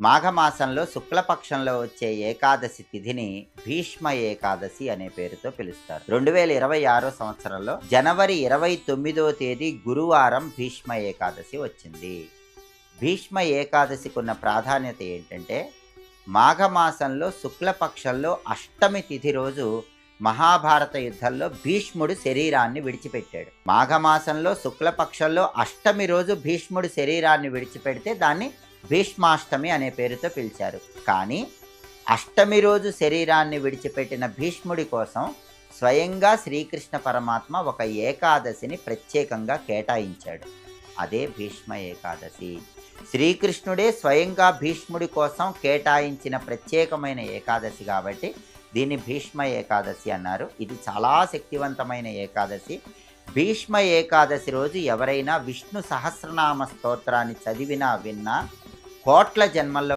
మాఘమాసంలో శుక్లపక్షంలో వచ్చే ఏకాదశి తిథిని భీష్మ ఏకాదశి అనే పేరుతో పిలుస్తారు. 2026 సంవత్సరంలో జనవరి 29వ తేదీ గురువారం భీష్మ ఏకాదశి వచ్చింది. భీష్మ ఏకాదశికి ఉన్న ప్రాధాన్యత ఏంటంటే, మాఘమాసంలో శుక్లపక్షంలో అష్టమి తిథి రోజు మహాభారత యుద్ధంలో భీష్ముడు శరీరాన్ని విడిచిపెట్టాడు. మాఘమాసంలో శుక్లపక్షంలో అష్టమి రోజు భీష్ముడు శరీరాన్ని విడిచిపెడితే దాన్ని భీష్మాష్టమి అనే పేరుతో పిలిచారు. కానీ అష్టమి రోజు శరీరాన్ని విడిచిపెట్టిన భీష్ముడి కోసం స్వయంగా శ్రీకృష్ణ పరమాత్మ ఒక ఏకాదశిని ప్రత్యేకంగా కేటాయించాడు. అదే భీష్మ ఏకాదశి. శ్రీకృష్ణుడే స్వయంగా భీష్ముడి కోసం కేటాయించిన ప్రత్యేకమైన ఏకాదశి కాబట్టి దీన్ని భీష్మ ఏకాదశి అన్నారు. ఇది చాలా శక్తివంతమైన ఏకాదశి. భీష్మ ఏకాదశి రోజు ఎవరైనా విష్ణు సహస్రనామ స్తోత్రాన్ని చదివినా విన్నా కోట్ల జన్మల్లో